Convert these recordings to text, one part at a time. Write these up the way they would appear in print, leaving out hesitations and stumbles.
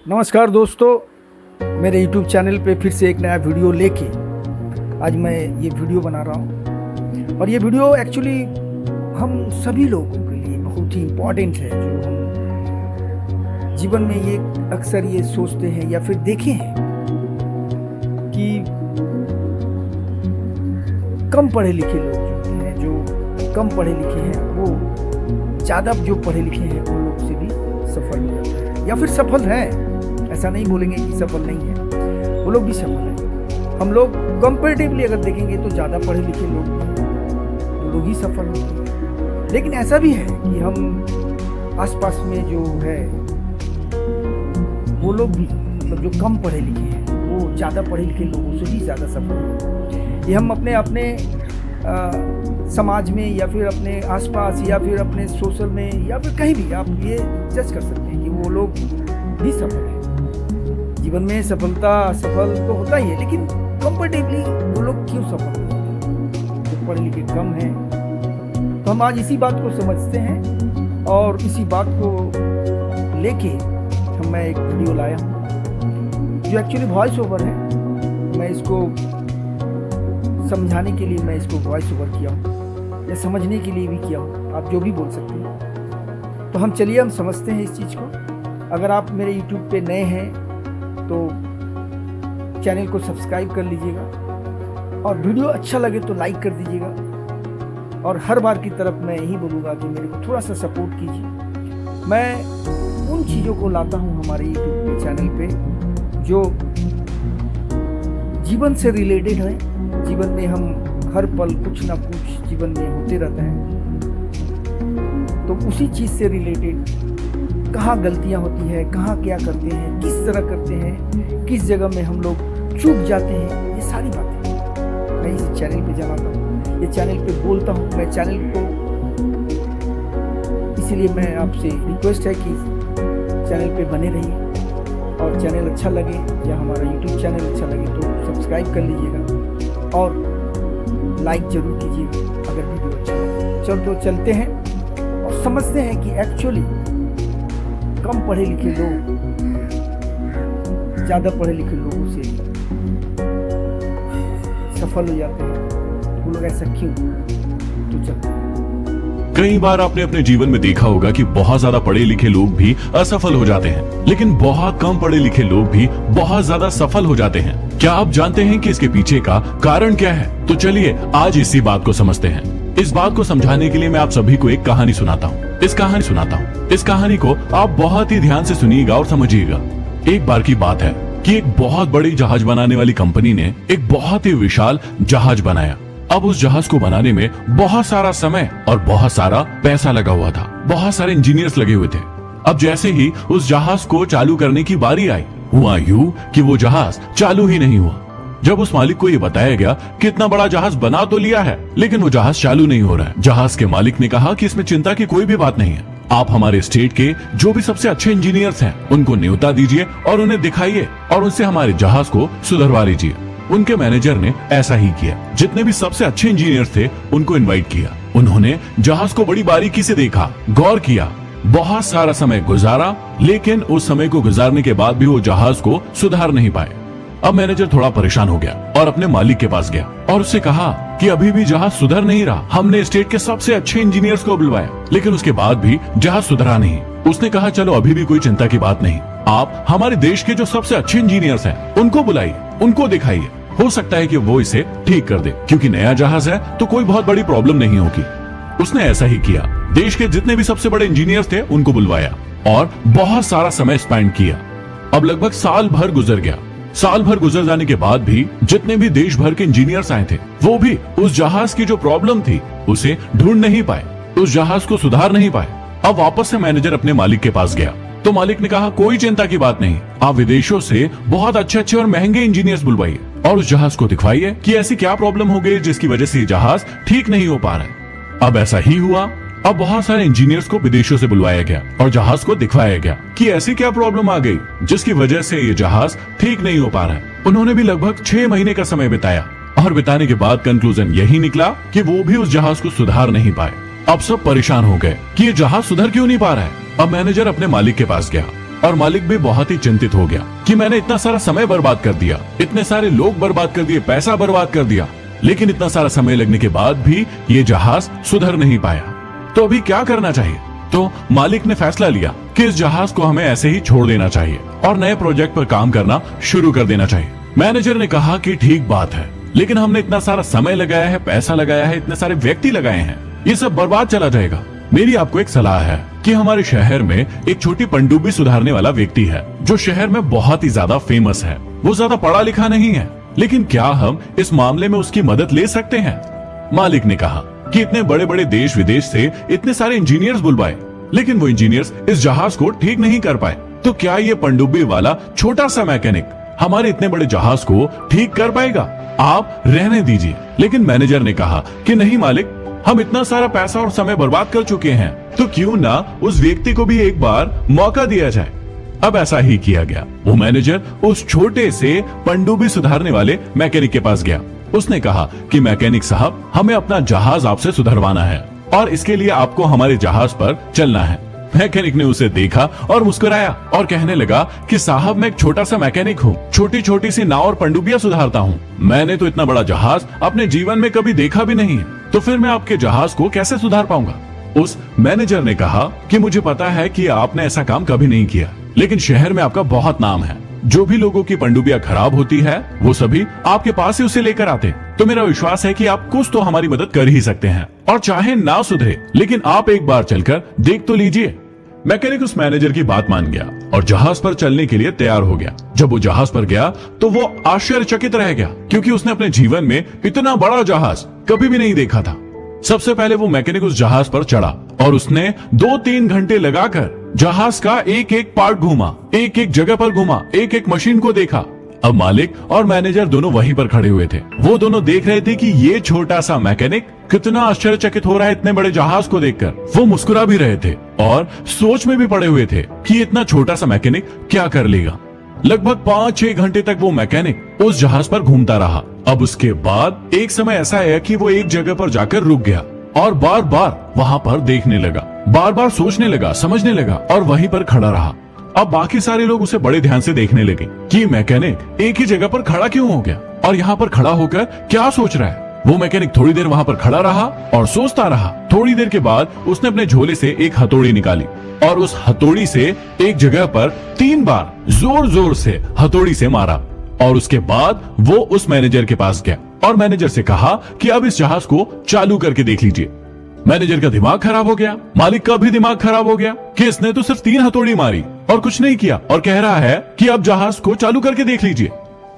नमस्कार दोस्तों, मेरे YouTube चैनल पे फिर से एक नया वीडियो लेके आज मैं ये वीडियो बना रहा हूँ। और ये वीडियो एक्चुअली हम सभी लोगों के लिए बहुत ही इम्पॉर्टेंट है, जो हम जीवन में ये अक्सर ये सोचते हैं या फिर देखे हैं कि कम पढ़े लिखे लोग जो हैं, जो कम पढ़े लिखे हैं, वो ज़्यादा जो पढ़े लिखे हैं उन लोग से भी सफल हो जाते हैं या फिर सफल हैं। ऐसा नहीं बोलेंगे कि सफल नहीं है, वो लोग भी सफल हैं। हम लोग कंपैरेटिवली अगर देखेंगे तो ज़्यादा पढ़े लिखे लोग ही सफल होते हैं। लेकिन ऐसा भी है कि हम आसपास में जो है वो लोग भी, मतलब जो कम पढ़े लिखे हैं, वो ज़्यादा पढ़े लिखे लोगों से भी ज़्यादा सफल होते हैं। ये हम अपने समाज में या फिर अपने आसपास या फिर अपने सोशल में या फिर कहीं भी आप ये जज कर सकते हैं कि वो लोग भी सफल हैं। जीवन में सफल तो होता ही है, लेकिन कंपैरेटिवली वो लोग क्यों सफल होते हैं? जो पढ़े लिखे कम हैं। तो हम आज इसी बात को समझते हैं और इसी बात को लेके मैं एक वीडियो लाया हूँ जो एक्चुअली वॉइस ओवर है। मैं इसको समझाने के लिए मैं इसको वॉइस ओवर किया हूँ या समझने के लिए भी किया हूँ, आप जो भी बोल सकते हैं। तो हम चलिए हम समझते हैं इस चीज़ को। अगर आप मेरे YouTube पे नए हैं तो चैनल को सब्सक्राइब कर लीजिएगा और वीडियो अच्छा लगे तो लाइक कर दीजिएगा। और हर बार की तरफ मैं यही बोलूँगा कि मेरे को थोड़ा सा सपोर्ट कीजिए। मैं उन चीज़ों को लाता हूँ हमारे YouTube चैनल पे जो जीवन से रिलेटेड है। जीवन में हम हर पल कुछ ना कुछ जीवन में होते रहते हैं, तो उसी चीज़ से रिलेटेड कहाँ गलतियाँ होती है, कहाँ क्या करते हैं, किस तरह करते हैं, किस जगह में हम लोग चूक जाते हैं, ये सारी बातें मैं इस चैनल पे जलाता हूँ, ये चैनल पे बोलता हूँ। मैं चैनल को इसीलिए मैं आपसे रिक्वेस्ट है कि चैनल पे बने रहिए और चैनल अच्छा लगे या हमारा YouTube चैनल अच्छा लगे तो सब्सक्राइब कर लीजिएगा और लाइक ज़रूर कीजिएगा अगर वीडियो अच्छा लगे। चलो तो चलते हैं और समझते हैं कि एक्चुअली कम पढ़े लिखे लोग ज़्यादा पढ़े लिखे लोगों से सफल हो जाते हैं। वो लोग ऐसा क्यों? तो चलते हैं। कई बार आपने अपने जीवन में देखा होगा कि बहुत ज्यादा पढ़े लिखे लोग भी असफल हो जाते हैं, लेकिन बहुत कम पढ़े लिखे लोग भी बहुत ज्यादा सफल हो जाते हैं। क्या आप जानते हैं कि इसके पीछे का कारण क्या है? तो चलिए आज इसी बात को समझते हैं। इस बात को समझाने के लिए मैं आप सभी को एक कहानी सुनाता हूँ। इस कहानी को आप बहुत ही ध्यान से सुनिएगा और समझिएगा। एक बार की बात है कि एक बहुत बड़ी जहाज बनाने वाली कंपनी ने एक बहुत ही विशाल जहाज बनाया। अब उस जहाज को बनाने में बहुत सारा समय और बहुत सारा पैसा लगा हुआ था। बहुत सारे इंजीनियर्स लगे हुए थे। अब जैसे ही उस जहाज को चालू करने की बारी आई, हुआ यूं कि वो जहाज चालू ही नहीं हुआ। जब उस मालिक को ये बताया गया कि इतना बड़ा जहाज बना तो लिया है, लेकिन वो जहाज चालू नहीं हो रहा है। जहाज के मालिक ने कहा कि इसमें चिंता की कोई भी बात नहीं है। आप हमारे स्टेट के जो भी सबसे अच्छे इंजीनियर्स हैं, उनको न्योता दीजिए और उन्हें दिखाइए और उनसे हमारे जहाज को सुधरवा लीजिए। उनके मैनेजर ने ऐसा ही किया। जितने भी सबसे अच्छे इंजीनियर्स थे उनको इनवाइट किया। उन्होंने जहाज को बड़ी बारीकी से देखा, गौर किया, बहुत सारा समय गुजारा, लेकिन उस समय को गुजारने के बाद भी वो जहाज को सुधार नहीं पाए। अब मैनेजर थोड़ा परेशान हो गया और अपने मालिक के पास गया और उससे कहा कि अभी भी जहाज सुधर नहीं रहा। हमने स्टेट के सबसे अच्छे इंजीनियर्स को बुलवाया, लेकिन उसके बाद भी जहाज सुधरा नहीं। उसने कहा चलो अभी भी कोई चिंता की बात नहीं, आप हमारे देश के जो सबसे अच्छे इंजीनियर्स हैं उनको बुलाइए, उनको दिखाइए, हो सकता है कि वो इसे ठीक कर दे, क्योंकि नया जहाज है तो कोई बहुत बड़ी प्रॉब्लम नहीं होगी। उसने ऐसा ही किया। देश के जितने भी सबसे बड़े इंजीनियर्स थे उनको बुलवाया और बहुत सारा समय स्पेंड किया। अब लगभग साल भर गुजर गया। साल भर गुजर जाने के बाद भी जितने भी देश भर के इंजीनियर्स आए थे, वो भी उस जहाज की जो प्रॉब्लम थी उसे ढूंढ नहीं पाए, उस जहाज को सुधार नहीं पाए। अब वापस से मैनेजर अपने मालिक के पास गया तो मालिक ने कहा कोई चिंता की बात नहीं, आप विदेशों से बहुत अच्छे और महंगे इंजीनियर्स बुलवाइए और उस जहाज को दिखवाइए कि ऐसी क्या प्रॉब्लम हो गई जिसकी वजह से जहाज ठीक नहीं हो पा रहा है। अब ऐसा ही हुआ। अब बहुत सारे इंजीनियर्स को विदेशों से बुलवाया गया और जहाज को दिखवाया गया कि ऐसी क्या प्रॉब्लम आ गई जिसकी वजह से ये जहाज ठीक नहीं हो पा रहा है। उन्होंने भी लगभग 6 महीने का समय बिताया और बिताने के बाद कंक्लूजन यही निकला कि वो भी उस जहाज को सुधार नहीं पाए। अब सब परेशान हो गए कि ये जहाज सुधर क्यों नहीं पा रहा है। अब मैनेजर अपने मालिक के पास गया और मालिक भी बहुत ही चिंतित हो गया कि मैंने इतना सारा समय बर्बाद कर दिया, इतने सारे लोग बर्बाद कर दिए, पैसा बर्बाद कर दिया, लेकिन इतना सारा समय लगने के बाद भी ये जहाज सुधर नहीं पाया। तो अभी क्या करना चाहिए? तो मालिक ने फैसला लिया कि इस जहाज को हमें ऐसे ही छोड़ देना चाहिए और नए प्रोजेक्ट पर काम करना शुरू कर देना चाहिए। मैनेजर ने कहा कि ठीक बात है, लेकिन हमने इतना सारा समय लगाया है, पैसा लगाया है, इतने सारे व्यक्ति लगाए हैं, ये सब बर्बाद चला जाएगा। मेरी आपको एक सलाह है कि हमारे शहर में एक छोटी पनडुब्बी सुधारने वाला व्यक्ति है जो शहर में बहुत ही ज्यादा फेमस है। वो ज्यादा पढ़ा लिखा नहीं है, लेकिन क्या हम इस मामले में उसकी मदद ले सकते हैं? मालिक ने कहा कि इतने बड़े बड़े देश विदेश से इतने सारे इंजीनियर्स बुलवाए, लेकिन वो इंजीनियर्स इस जहाज को ठीक नहीं कर पाए। तो क्या ये पनडुब्बी वाला छोटा सा मैकेनिक हमारे इतने बड़े जहाज को ठीक कर पाएगा? आप रहने दीजिए। लेकिन मैनेजर ने कहा कि नहीं मालिक, हम इतना सारा पैसा और समय बर्बाद कर चुके हैं, तो क्यों ना उस व्यक्ति को भी एक बार मौका दिया जाए। अब ऐसा ही किया गया। वो मैनेजर उस छोटे से पनडुब्बी सुधारने वाले मैकेनिक के पास गया। उसने कहा कि मैकेनिक साहब, हमें अपना जहाज आपसे सुधरवाना है और इसके लिए आपको हमारे जहाज पर चलना है। मैकेनिक ने उसे देखा और मुस्कुराया और कहने लगा कि साहब, मैं एक छोटा सा मैकेनिक हूँ, छोटी छोटी सी नाव और पनडुब्बियां सुधारता हूँ। मैंने तो इतना बड़ा जहाज अपने जीवन में कभी देखा भी नहीं है, तो फिर मैं आपके जहाज को कैसे सुधार पाऊंगा? उस मैनेजर ने कहा कि मुझे पता है कि आपने ऐसा काम कभी नहीं किया, लेकिन शहर में आपका बहुत नाम है। जो भी लोगों की पनडुब्बियां खराब होती है वो सभी आपके पास ही उसे लेकर आते। तो मेरा विश्वास है कि आप कुछ तो हमारी मदद कर ही सकते हैं, और चाहे ना सुधरे, लेकिन आप एक बार चलकर देख तो लीजिए। मैकेनिक उस मैनेजर की बात मान गया और जहाज पर चलने के लिए तैयार हो गया। जब वो जहाज पर गया तो वो आश्चर्यचकित रह गया, क्योंकि उसने अपने जीवन में इतना बड़ा जहाज कभी भी नहीं देखा था। सबसे पहले वो मैकेनिक उस जहाज पर चढ़ा और उसने 2-3 घंटे लगाकर जहाज का एक एक पार्ट घूमा, एक एक जगह पर घूमा, एक एक मशीन को देखा। अब मालिक और मैनेजर दोनों वहीं पर खड़े हुए थे। वो दोनों देख रहे थे कि ये छोटा सा मैकेनिक कितना आश्चर्यचकित हो रहा है इतने बड़े जहाज को देखकर। वो मुस्कुरा भी रहे थे और सोच में भी पड़े हुए थे कि इतना छोटा सा मैकेनिक क्या कर लेगा। लगभग 5-6 घंटे तक वो मैकेनिक उस जहाज पर घूमता रहा। अब उसके बाद एक समय ऐसा आया कि वो एक जगह पर जाकर रुक गया और बार बार वहां पर देखने लगा, बार बार सोचने लगा, समझने लगा और वहीं पर खड़ा रहा। अब बाकी सारे लोग उसे बड़े ध्यान से देखने लगे कि मैकेनिक एक ही जगह पर खड़ा क्यों हो गया और यहाँ पर खड़ा होकर क्या सोच रहा है। वो मैकेनिक थोड़ी देर वहाँ पर खड़ा रहा और सोचता रहा। थोड़ी देर के बाद उसने अपने झोले से एक हथौड़ी निकाली और उस हथौड़ी से एक जगह पर 3 बार जोर जोर से हथौड़ी से मारा, और उसके बाद वो उस मैनेजर के पास गया और मैनेजर से कहा कि अब इस जहाज को चालू करके देख लीजिए। मैनेजर का दिमाग खराब हो गया, मालिक का भी दिमाग खराब हो गया कि इसने तो सिर्फ 3 हथौड़ी मारी और कुछ नहीं किया, और कह रहा है कि अब जहाज को चालू करके देख लीजिए।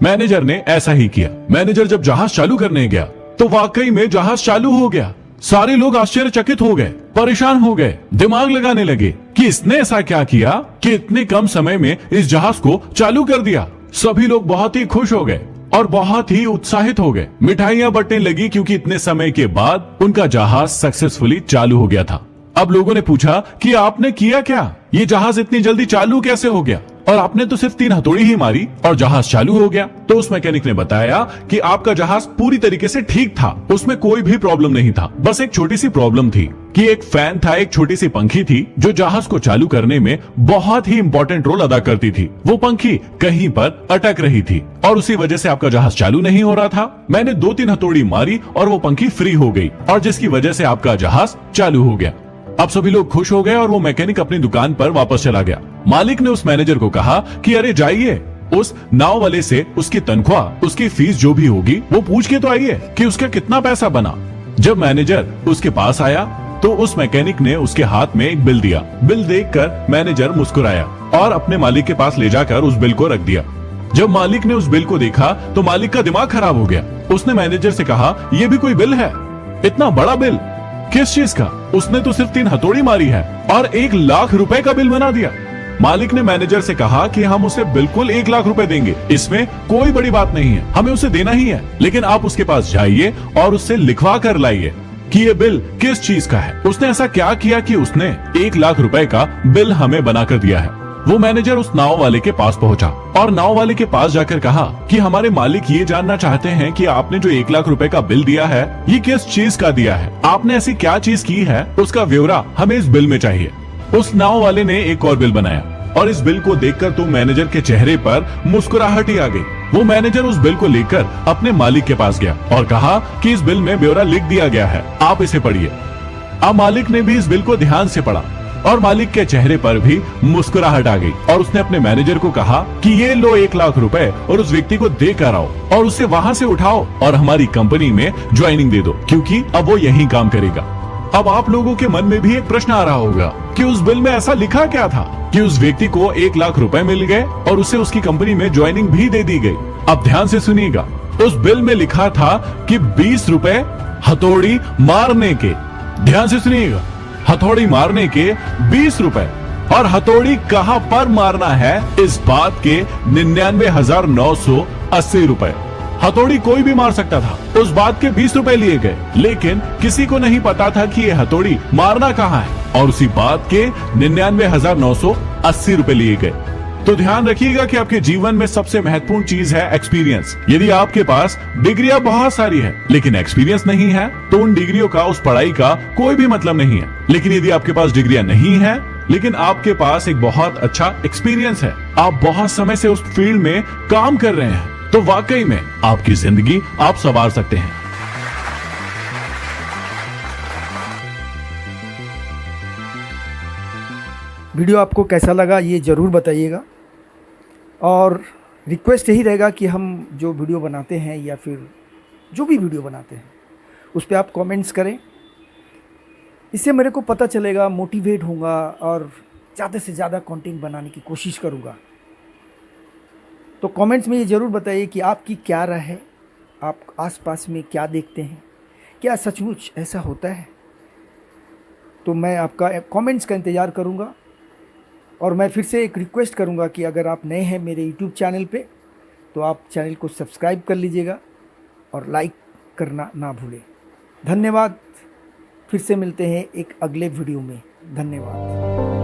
मैनेजर ने ऐसा ही किया। मैनेजर जब जहाज चालू करने गया तो वाकई में जहाज चालू हो गया। सारे लोग आश्चर्यचकित हो गए, परेशान हो गए, दिमाग लगाने लगे कि इसने ऐसा क्या किया कि इतने कम समय में इस जहाज को चालू कर दिया। सभी लोग बहुत ही खुश हो गए और बहुत ही उत्साहित हो गए। मिठाइयां बंटने लगी, क्योंकि इतने समय के बाद उनका जहाज सक्सेसफुली चालू हो गया था। अब लोगों ने पूछा कि आपने किया क्या? ये जहाज इतनी जल्दी चालू कैसे हो गया? और आपने तो सिर्फ 3 हथौड़ी ही मारी और जहाज चालू हो गया। तो उस मैकेनिक ने बताया कि आपका जहाज पूरी तरीके से ठीक था, उसमें कोई भी प्रॉब्लम नहीं था। बस एक छोटी सी प्रॉब्लम थी कि एक फैन था, एक छोटी सी पंखी थी जो जहाज को चालू करने में बहुत ही इंपॉर्टेंट रोल अदा करती थी। वो पंखी कहीं पर अटक रही थी और उसी वजह से आपका जहाज चालू नहीं हो रहा था। मैंने 2-3 हथौड़ी मारी और वो पंखी फ्री हो गई, और जिसकी वजह से आपका जहाज चालू हो गया। अब सभी लोग खुश हो गए और वो मैकेनिक अपनी दुकान पर वापस चला गया। मालिक ने उस मैनेजर को कहा कि अरे जाइए, उस नाव वाले से उसकी तनख्वाह, उसकी फीस जो भी होगी वो पूछ के तो आइए कि उसका कितना पैसा बना। जब मैनेजर उसके पास आया तो उस मैकेनिक ने उसके हाथ में एक बिल दिया। बिल देखकर मैनेजर मुस्कुराया और अपने मालिक के पास ले जाकर उस बिल को रख दिया। जब मालिक ने उस बिल को देखा तो मालिक का दिमाग खराब हो गया। उसने मैनेजर से कहा, ये भी कोई बिल है? इतना बड़ा बिल किस चीज का? उसने तो सिर्फ 3 हथौड़ी मारी है और 1 लाख रुपए का बिल बना दिया। मालिक ने मैनेजर से कहा कि हम उसे बिल्कुल 1 लाख रुपए देंगे, इसमें कोई बड़ी बात नहीं है, हमें उसे देना ही है, लेकिन आप उसके पास जाइए और उससे लिखवा कर लाइए कि ये बिल किस चीज का है। उसने ऐसा क्या किया कि उसने 1 लाख रुपए का बिल हमें बनाकर दिया है। वो मैनेजर उस नाव वाले के पास पहुंचा और नाव वाले के पास जाकर कहा कि हमारे मालिक ये जानना चाहते हैं कि आपने जो 1 लाख रुपए का बिल दिया है ये किस चीज का दिया है, आपने ऐसी क्या चीज की है, उसका ब्यौरा हमें इस बिल में चाहिए। उस नाव वाले ने एक और बिल बनाया और इस बिल को देखकर तो मैनेजर के चेहरे पर मुस्कुराहट ही आ गई। वो मैनेजर उस बिल को लेकर अपने मालिक के पास गया और कहा कि इस बिल में ब्यौरा लिख दिया गया है, आप इसे पढ़िए। अब मालिक ने भी इस बिल को ध्यान से पढ़ा और मालिक के चेहरे पर भी मुस्कुराहट आ गई और उसने अपने मैनेजर को कहा कि ये लो 1 लाख रुपए और उस व्यक्ति को दे कर आओ और उसे वहां से उठाओ और हमारी कंपनी में ज्वाइनिंग दे दो, क्योंकि अब वो यही काम करेगा। अब आप लोगों के मन में भी एक प्रश्न आ रहा होगा कि उस बिल में ऐसा लिखा क्या था कि उस व्यक्ति को 1 लाख रुपए मिल गए और उसे उसकी कंपनी में ज्वाइनिंग भी दे दी गई। अब ध्यान से सुनिएगा, उस बिल में लिखा था कि 20 रुपए हथौड़ी मारने के। ध्यान से सुनिएगा, हथौड़ी मारने के 20 रुपए। और हथौड़ी कहां पर मारना है इस बात के 99,980 रुपए। हथौड़ी कोई भी मार सकता था, उस बात के 20 रुपए लिए गए, लेकिन किसी को नहीं पता था कि ये हथौड़ी मारना कहां है और उसी बात के 99,980 रुपए लिए गए। तो ध्यान रखिएगा कि आपके जीवन में सबसे महत्वपूर्ण चीज है एक्सपीरियंस। यदि आपके पास डिग्रियां बहुत सारी है लेकिन एक्सपीरियंस नहीं है तो उन डिग्रियों का, उस पढ़ाई का कोई भी मतलब नहीं है। लेकिन यदि आपके पास डिग्रियां नहीं है लेकिन आपके पास एक बहुत अच्छा एक्सपीरियंस है, आप बहुत समय से उस फील्ड में काम कर रहे हैं, तो वाकई में आपकी जिंदगी आप संवार सकते हैं। वीडियो आपको कैसा लगा ये ज़रूर बताइएगा और रिक्वेस्ट यही रहेगा कि हम जो वीडियो बनाते हैं या फिर जो भी वीडियो बनाते हैं उस पर आप कमेंट्स करें। इससे मेरे को पता चलेगा, मोटिवेट होऊंगा और ज़्यादा से ज़्यादा कंटेंट बनाने की कोशिश करूँगा। तो कमेंट्स में ये ज़रूर बताइए कि आपकी क्या राय है, आप आसपास में क्या देखते हैं, क्या सचमुच ऐसा होता है। तो मैं आपका कमेंट्स का इंतज़ार करूँगा और मैं फिर से एक रिक्वेस्ट करूँगा कि अगर आप नए हैं मेरे यूट्यूब चैनल पे तो आप चैनल को सब्सक्राइब कर लीजिएगा और लाइक करना ना भूलें। धन्यवाद। फिर से मिलते हैं एक अगले वीडियो में। धन्यवाद।